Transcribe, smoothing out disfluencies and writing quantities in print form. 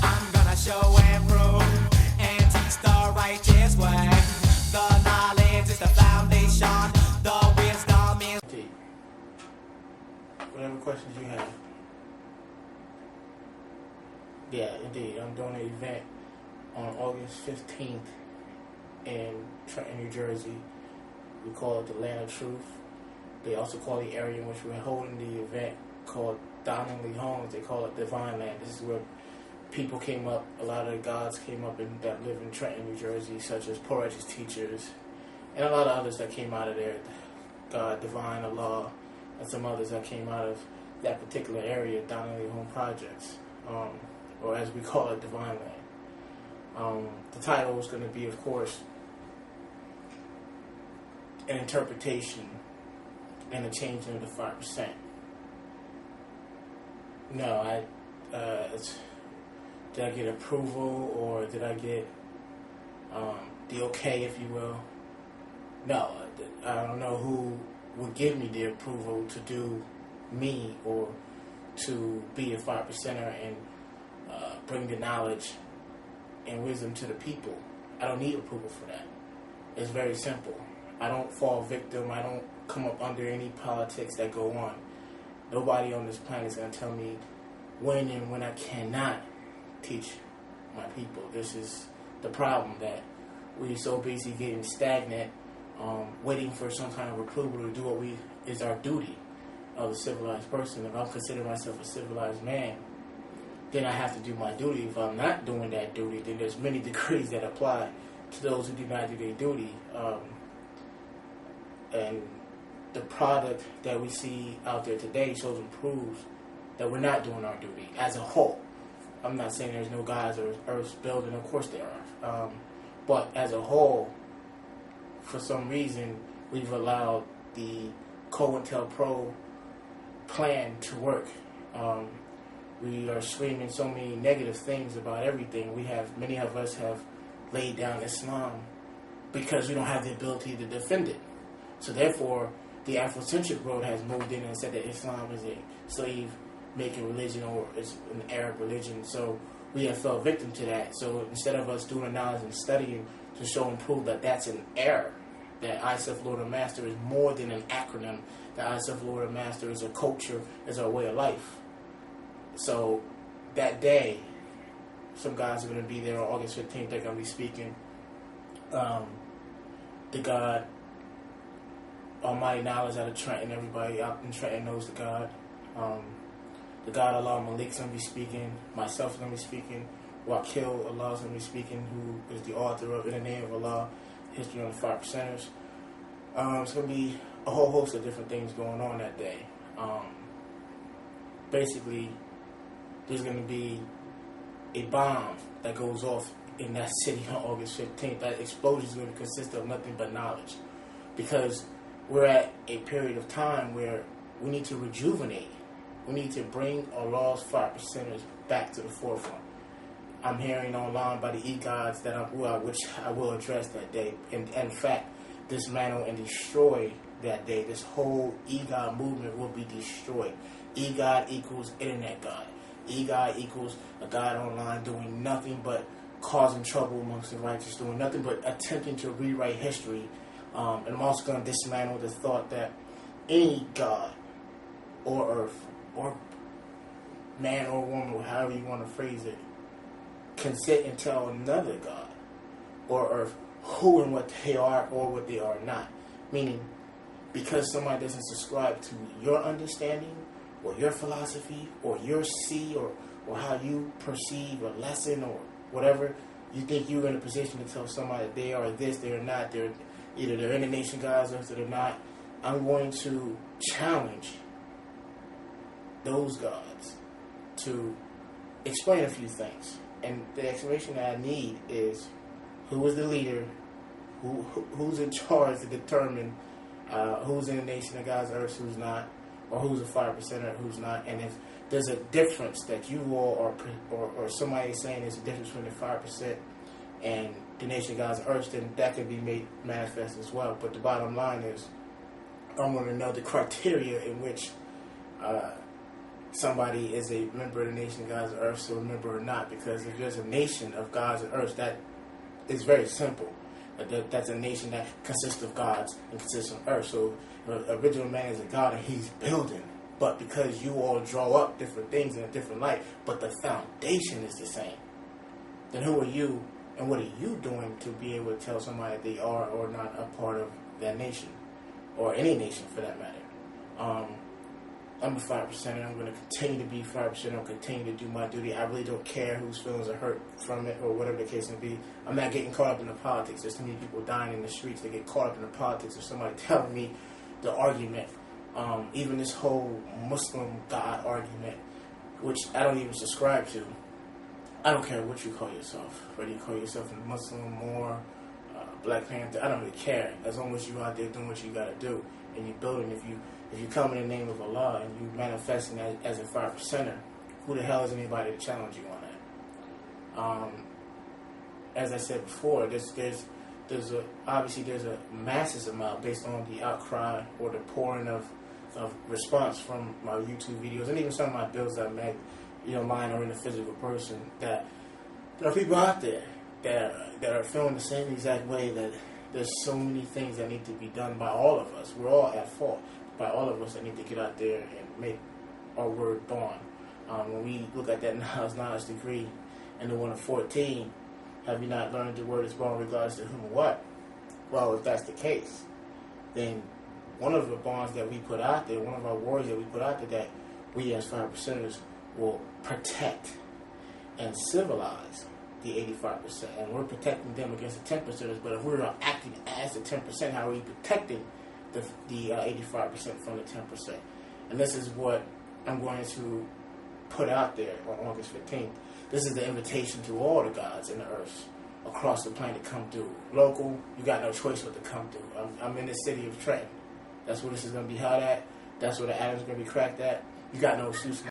I'm gonna show and prove and teach the righteous way. The knowledge is the foundation, the wisdom is... Whatever questions you have. Yeah, indeed. I'm doing an event on August 15th in Trenton, New Jersey. We call it the Land of Truth. They also call the area in which we're holding the event called Donnelly Homes. They call it Divine Land. This is where people came up, a lot of the gods came up that live in Trenton, New Jersey, such as poor righteous teachers, and a lot of others that came out of there. God, Divine, Allah, and some others that came out of that particular area, Donnelly Home Projects, or as we call it, Divine Land. The title is going to be, of course, an interpretation and a changing of the 5%. No, did I get approval, or did I get the okay, if you will? No, I don't know who would give me the approval to do me or to be a 5%er and bring the knowledge and wisdom to the people. I don't need approval for that. It's very simple. I don't fall victim. I don't come up under any politics that go on. Nobody on this planet is going to tell me when and when I cannot teach my people. This is the problem, that we're so busy getting stagnant, waiting for some kind of approval to do what is our duty of a civilized person. If I'm considering myself a civilized man, then I have to do my duty. If I'm not doing that duty, then there's many degrees that apply to those who do not do their duty. And the product that we see out there today shows and proves that we're not doing our duty as a whole. I'm not saying there's no gods or earth's building, of course there are. But as a whole, for some reason, we've allowed the COINTELPRO plan to work. We are screaming so many negative things about everything. Many of us have laid down Islam because we don't have the ability to defend it. So therefore, the Afrocentric world has moved in and said that Islam is a slave-making religion, or it's an Arab religion. So we have fell victim to that. So instead of us doing knowledge and studying to show and prove that that's an error, that I, Self Lord and Master, is more than an acronym, that I, Self Lord and Master, is a culture, is our way of life. So that day, some guys are going to be there on August 15th. They're going to be speaking. The God, Almighty Knowledge out of Trenton. Everybody out in Trenton knows the God. The God Allah Malik's going to be speaking. Myself is going to be speaking. Wakil Allah is going to be speaking, who is the author of In the Name of Allah, History on the 5%ers. It's going to be a whole host of different things going on that day. Basically, there's going to be a bomb that goes off in that city on August 15th. That explosion is going to consist of nothing but knowledge. Because we're at a period of time where we need to rejuvenate. We need to bring Allah's 5%ers back to the forefront. I'm hearing online by the e-gods which I will address that day. And in fact, dismantle and destroy that day. This whole e-god movement will be destroyed. E-god equals internet god. E-god equals a god online doing nothing but causing trouble amongst the righteous, doing nothing but attempting to rewrite history. And I'm also going to dismantle the thought that any god or earth or man or woman, or however you want to phrase it, can sit and tell another god or earth who and what they are or what they are not. Meaning, because somebody doesn't subscribe to your understanding or your philosophy or your see or how you perceive a lesson or whatever, you think you're in a position to tell somebody that they are this, they're not, they're in the nation gods or they're not. I'm going to challenge those gods to explain a few things. And the explanation that I need is who is the leader, who's in charge to determine who's in the nation of God's earth, who's not, or who's a 5%er, who's not. And if there's a difference that you all or somebody is saying there's a difference between the 5% and the nation of God's earth, then that can be made manifest as well. But the bottom line is, I want to know the criteria in which somebody is a member of the nation of gods of earth, so a member or not. Because if there's a nation of gods of earth, that is very simple. That's a nation that consists of gods and consists of earth. So the original man is a god and he's building. But because you all draw up different things in a different light, but the foundation is the same, then who are you and what are you doing to be able to tell somebody that they are or not a part of that nation, or any nation for that matter? I'm a 5%, and I'm going to continue to be 5%. I'll continue to do my duty. I really don't care whose feelings are hurt from it or whatever the case may be. I'm not getting caught up in the politics. There's too many people dying in the streets. They get caught up in the politics of somebody telling me the argument. Even this whole Muslim God argument, which I don't even subscribe to. I don't care what you call yourself. Whether you call yourself a Muslim, Moor, Black Panther, I don't really care. As long as you're out there doing what you got to do and you're building. If you come in the name of Allah and you manifesting as a 5%er, who the hell is anybody to challenge you on that? As I said before, there's a massive amount based on the outcry or the pouring of response from my YouTube videos and even some of my bills that I make, online or in a physical person, that there are people out there that are feeling the same exact way, that there's so many things that need to be done by all of us. We're all at fault. By all of us that need to get out there and make our word born. When we look at that knowledge degree and the one of 14, have you not learned the word is born regardless to whom or what? Well, if that's the case, then one of the bonds that we put out there, one of our words that we put out there, that we as 5%ers will protect and civilize the 85%. And we're protecting them against the 10%ers, but if we're acting as the 10%, how are we protecting the 85% from the 10%? And this is what I'm going to put out there on August 15th. This is the invitation to all the gods in the earth across the planet to come through. Local, you got no choice but to come through. I'm in the city of Trenton. That's where this is going to be held at. That's where the atom's going to be cracked at. You got no excuse.